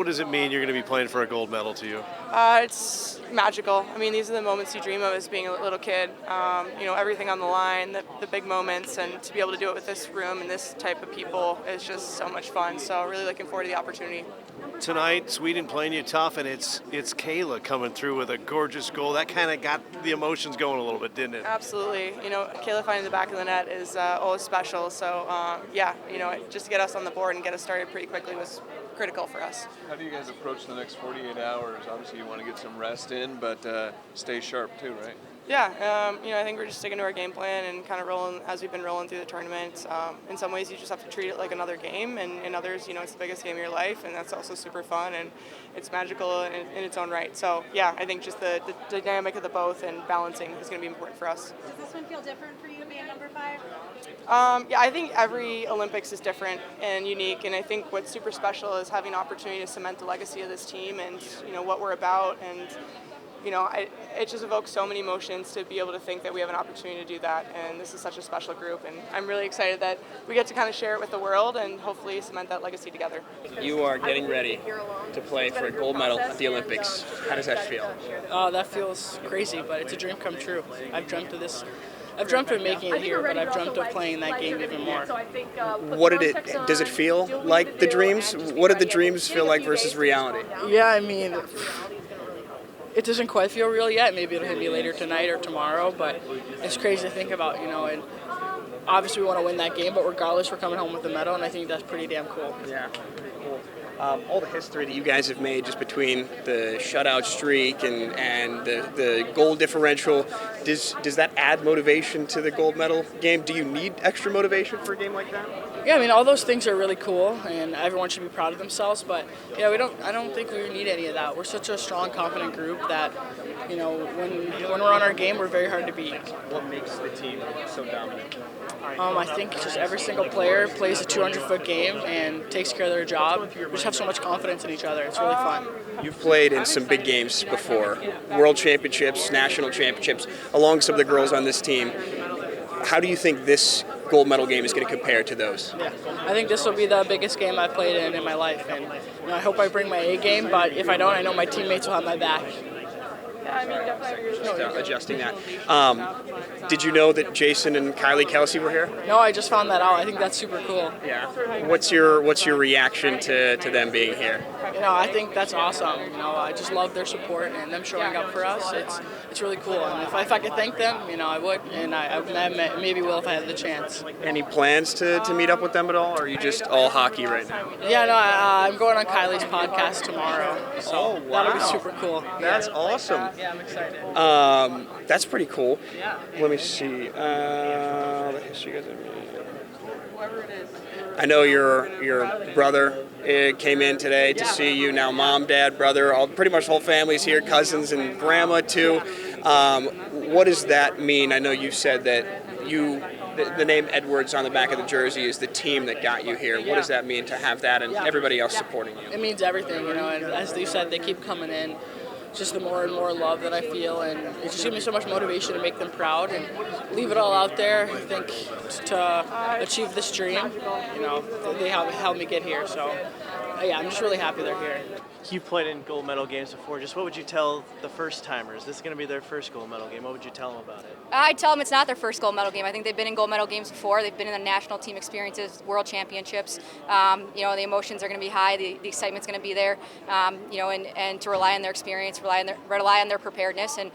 What does it mean you're going to be playing for a gold medal to you? It's magical. I mean, these are the moments you dream of as being a little kid. Everything on the line, the big moments, and to be able to do it with this room and this type of people is just so much fun. So really looking forward to the opportunity. Tonight, Sweden playing you tough, and it's Cayla coming through with a gorgeous goal. That kind of got the emotions going a little bit, didn't it? Absolutely. Cayla finding the back of the net is always special. So, just to get us on the board and get us started pretty quickly was critical for us. How do you guys approach the next 48 hours? Obviously, you want to get some rest in, but stay sharp too, right? Yeah, I think we're just sticking to our game plan and kind of rolling as we've been rolling through the tournament. In some ways, you just have to treat it like another game, and in others, it's the biggest game of your life, and that's also super fun, and it's magical in its own right. So, yeah, I think just the dynamic of the both and balancing is going to be important for us. Does this one feel different for you being number 5? I think every Olympics is different and unique, and I think what's super special is having an opportunity to cement the legacy of this team and, what we're about, and it just evokes so many emotions to be able to think that we have an opportunity to do that, and this is such a special group, and I'm really excited that we get to kind of share it with the world and hopefully cement that legacy together. You are getting ready to play for a gold medal at the Olympics. How does that feel? Oh, that feels crazy, but it's a dream come true. I've dreamt of this. I've dreamt of making it here, but I've dreamt of playing that game even more. Does it feel like the dreams? What did the dreams feel like versus reality? Yeah, I mean, it doesn't quite feel real yet. Maybe it'll hit me later tonight or tomorrow, but it's crazy to think about, and obviously we want to win that game, but regardless, we're coming home with the medal, and I think that's pretty damn cool. Yeah, cool. All the history that you guys have made just between the shutout streak and the goal differential, does that add motivation to the gold medal game? Do you need extra motivation for a game like that? Yeah, I mean, all those things are really cool, and everyone should be proud of themselves. But yeah, I don't think we need any of that. We're such a strong, confident group that, when we're on our game, we're very hard to beat. What makes the team so dominant? I think just every single player plays a 200-foot game and takes care of their job. We just have so much confidence in each other. It's really fun. You've played in some big games before, world championships, national championships, along some of the girls on this team. How do you think this gold medal game is going to compare to those? Yeah, I think this will be the biggest game I've played in my life, and I hope I bring my A game, but if I don't, I know my teammates will have my back. Just adjusting that. Did you know that Jason and Kylie Kelsey were here? No, I just found that out. I think that's super cool. Yeah. What's your reaction to them being here? I think that's awesome. I just love their support and them showing up for us. It's really cool. And if I could thank them, I would, and I maybe will if I had the chance. Any plans to meet up with them at all, or are you just all hockey right now? Yeah, no, I'm going on Kylie's podcast tomorrow, so that'll be super cool. That's awesome. Yeah, I'm excited. That's pretty cool. Yeah. Let me see. I know your brother came in today to see you. Now mom, dad, brother, pretty much the whole family's here, cousins and grandma too. What does that mean? I know you said that the name Edwards on the back of the jersey is the team that got you here. What does that mean to have that and everybody else supporting you? It means everything, and as you said, they keep coming in. Just the more and more love that I feel, and it just gives me so much motivation to make them proud and leave it all out there. I think to achieve this dream, they have helped me get here. So, yeah, I'm just really happy they're here. You've played in gold medal games before. Just what would you tell the first timers? This is going to be their first gold medal game. What would you tell them about it? I'd tell them it's not their first gold medal game. I think they've been in gold medal games before. They've been in the national team experiences, world championships. The emotions are going to be high. The excitement's going to be there. And to rely on their experience, rely on their preparedness, and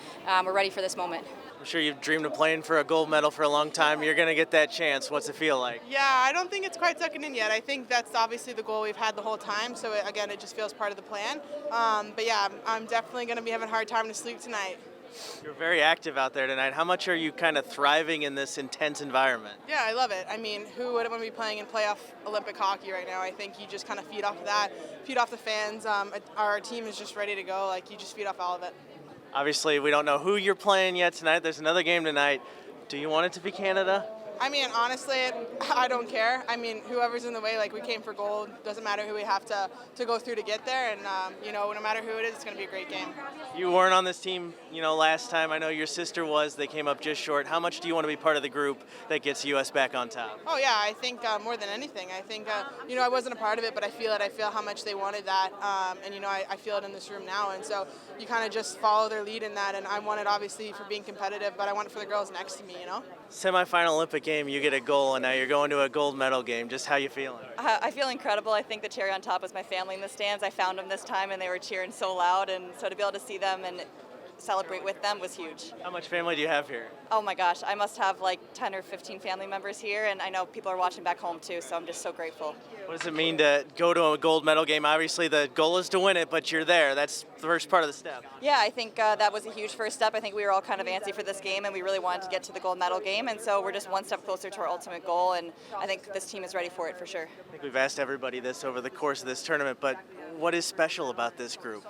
we're ready for this moment. I'm sure you've dreamed of playing for a gold medal for a long time. You're going to get that chance. What's it feel like? Yeah, I don't think it's quite sucking in yet. I think that's obviously the goal we've had the whole time. So again, it just feels part of the plan. But yeah, I'm definitely going to be having a hard time to sleep tonight. You're very active out there tonight. How much are you kind of thriving in this intense environment? Yeah, I love it. I mean, who wouldn't want to be playing in playoff Olympic hockey right now? I think you just kind of feed off of that, feed off the fans. Our team is just ready to go. You just feed off all of it. Obviously, we don't know who you're playing yet tonight. There's another game tonight. Do you want it to be Canada? I mean, honestly, I don't care. I mean, whoever's in the way, like, we came for gold. Doesn't matter who we have to go through to get there. And, no matter who it is, it's going to be a great game. You weren't on this team, last time. I know your sister was. They came up just short. How much do you want to be part of the group that gets U.S. back on top? Oh, yeah, I think more than anything. I think, I wasn't a part of it, but I feel it. I feel how much they wanted that. I feel it in this room now. And so you kind of just follow their lead in that. And I want it, obviously, for being competitive, but I want it for the girls next to me, Semifinal Olympic game, you get a goal, and now you're going to a gold medal game. Just how you feeling? I feel incredible. I think the cherry on top was my family in the stands. I found them this time, and they were cheering so loud, and so to be able to see them and celebrate with them was huge. How much family do you have here? Oh my gosh, I must have like 10 or 15 family members here, and I know people are watching back home too, so I'm just so grateful. What does it mean to go to a gold medal game? Obviously the goal is to win it, but you're there. That's the first part of the step. Yeah, I think that was a huge first step. I think we were all kind of antsy for this game, and we really wanted to get to the gold medal game, and so we're just one step closer to our ultimate goal, and I think this team is ready for it for sure. I think we've asked everybody this over the course of this tournament, but what is special about this group?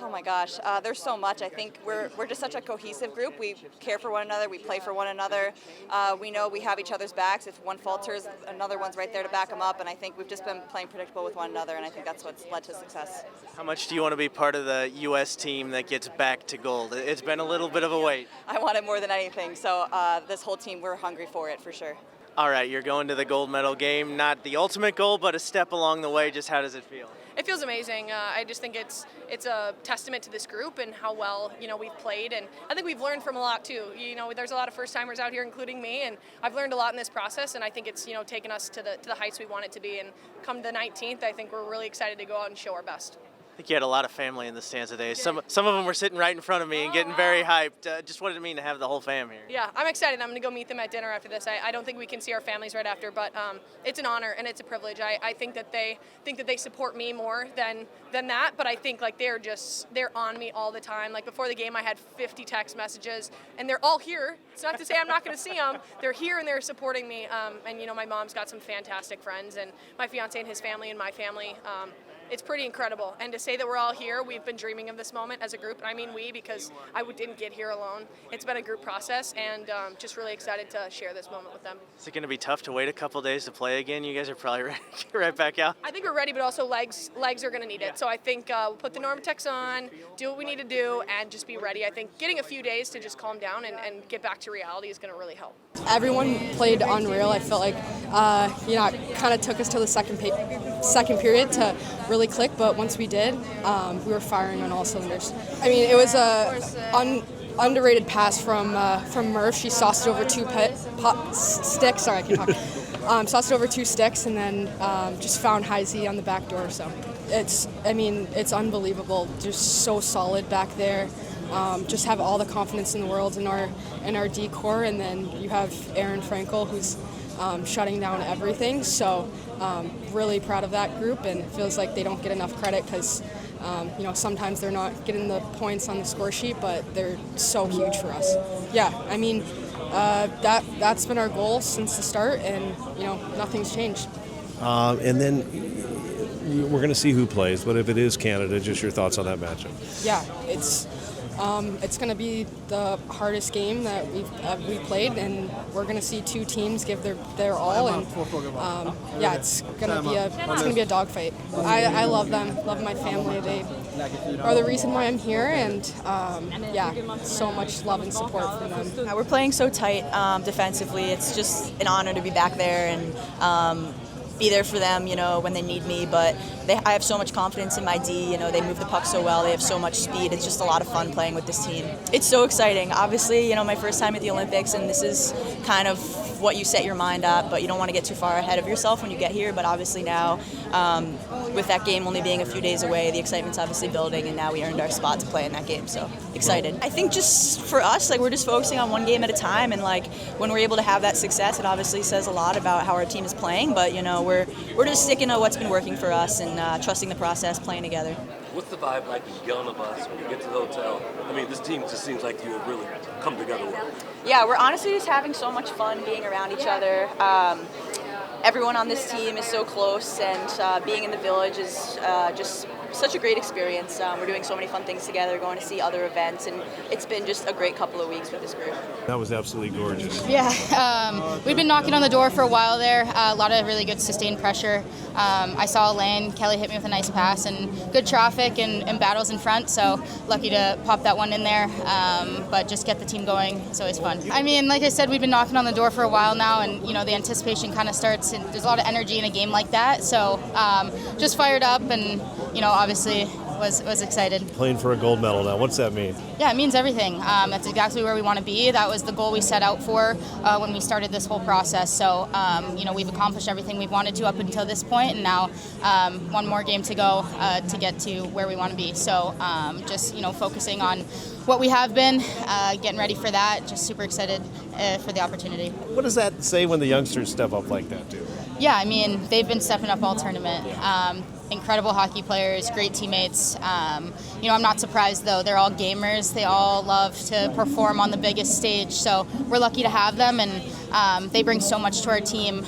Oh my gosh, there's so much. I think we're just such a cohesive group. We care for one another. We play for one another. We know we have each other's backs. If one falters, another one's right there to back them up. And I think we've just been playing predictable with one another, and I think that's what's led to success. How much do you want to be part of the U.S. team that gets back to gold? It's been a little bit of a wait. I want it more than anything. So this whole team, we're hungry for it for sure. All right, you're going to the gold medal game. Not the ultimate goal, but a step along the way. Just how does it feel? It feels amazing. I just think it's a testament to this group and how well we've played, and I think we've learned from a lot too. There's a lot of first timers out here, including me, and I've learned a lot in this process. And I think it's taken us to the heights we want it to be. And come the 19th, I think we're really excited to go out and show our best. I think you had a lot of family in the stands today. Some of them were sitting right in front of me and getting very hyped. Just what did it mean to have the whole fam here? Yeah, I'm excited. I'm going to go meet them at dinner after this. I don't think we can see our families right after, but it's an honor and it's a privilege. I think that they support me more than that, but I think they're on me all the time. Like before the game, I had 50 text messages, and they're all here. It's not to say I'm not going to see them. They're here and they're supporting me. And my mom's got some fantastic friends, and my fiance and his family and my family. It's pretty incredible. And to say that we're all here, we've been dreaming of this moment as a group. I mean we, because I didn't get here alone. It's been a group process, and just really excited to share this moment with them. Is it going to be tough to wait a couple days to play again? You guys are probably ready to get right back out. I think we're ready, but also legs are going to need it. So I think we'll put the Normatex on, do what we need to do, and just be ready. I think getting a few days to just calm down and get back to reality is going to really help. Everyone played unreal. I felt like, it kind of took us to the second period to really click, but once we did, we were firing on all cylinders. I mean, it was a underrated pass from Murph. She sauced it over sticks. Sorry, I can't talk. Sauced it over 2 sticks, and then just found Heise on the back door. So it's unbelievable. Just so solid back there. Just have all the confidence in the world in our D-core, and then you have Aerin Frankel, who's shutting down everything. So really proud of that group, and it feels like they don't get enough credit because sometimes they're not getting the points on the score sheet, but they're so huge for us. Yeah, I mean that's been our goal since the start, and nothing's changed. And then we're going to see who plays, but if it is Canada, just your thoughts on that matchup. Yeah, it's going to be the hardest game that we played, and we're going to see 2 teams give their all, and it's going to be a dogfight. I love them, love my family. They are the reason why I'm here, and so much love and support from them. We're playing so tight defensively. It's just an honor to be back there and be there for them, when they need me. But I have so much confidence in my D. They move the puck so well. They have so much speed. It's just a lot of fun playing with this team. It's so exciting. Obviously, my first time at the Olympics, and this is kind of what you set your mind at, but you don't want to get too far ahead of yourself when you get here. But obviously now, with that game only being a few days away, the excitement's obviously building, and now we earned our spot to play in that game. So excited. I think just for us, we're just focusing on one game at a time, and when we're able to have that success, it obviously says a lot about how our team is playing. But we're just sticking to what's been working for us and trusting the process, playing together. What's the vibe like when you get on the bus, when you get to the hotel? I mean, this team just seems like you have really come together well. Yeah, we're honestly just having so much fun being around each other. Everyone on this team is so close, and being in the village is just such a great experience. We're doing so many fun things together, going to see other events, and it's been just a great couple of weeks with this group. That was absolutely gorgeous. Yeah, we've been knocking on the door for a while there. A lot of really good sustained pressure. I saw a lane. Kelly hit me with a nice pass and good traffic and battles in front, so lucky to pop that one in there. But just get the team going. It's always fun. I mean, like I said, we've been knocking on the door for a while now, and the anticipation kind of starts, and there's a lot of energy in a game like that. So just fired up, and obviously was excited. Playing for a gold medal now, what's that mean? Yeah, it means everything. That's exactly where we want to be. That was the goal we set out for when we started this whole process. So, we've accomplished everything we've wanted to up until this point, and now one more game to go to get to where we want to be. So, just focusing on what we have been, getting ready for that. Just super excited for the opportunity. What does that say when the youngsters step up like that, too? Yeah, I mean, they've been stepping up all tournament. Incredible hockey players, great teammates. I'm not surprised, though. They're all gamers. They all love to perform on the biggest stage. So we're lucky to have them, and they bring so much to our team.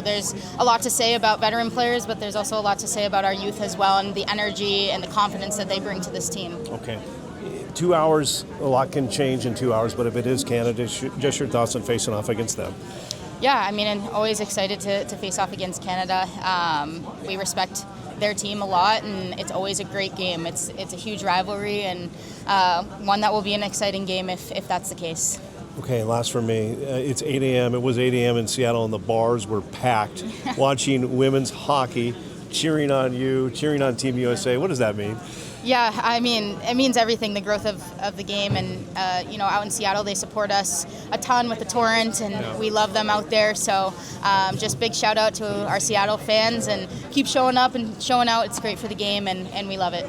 There's a lot to say about veteran players, but there's also a lot to say about our youth as well, and the energy and the confidence that they bring to this team. Okay. 2 hours, a lot can change in 2 hours, but if it is Canada, just your thoughts on facing off against them. Yeah, I mean, I'm always excited to face off against Canada. We respect their team a lot, and it's always a great game. It's a huge rivalry, and one that will be an exciting game if that's the case. Okay, last for me. It's 8 a.m. It was 8 a.m. in Seattle, and the bars were packed watching women's hockey, cheering on you, cheering on Team USA. What does that mean? Yeah, I mean, it means everything, the growth of the game. And, out in Seattle, they support us a ton with the Torrent, and we love them out there. So just big shout out to our Seattle fans, and keep showing up and showing out. It's great for the game, and we love it.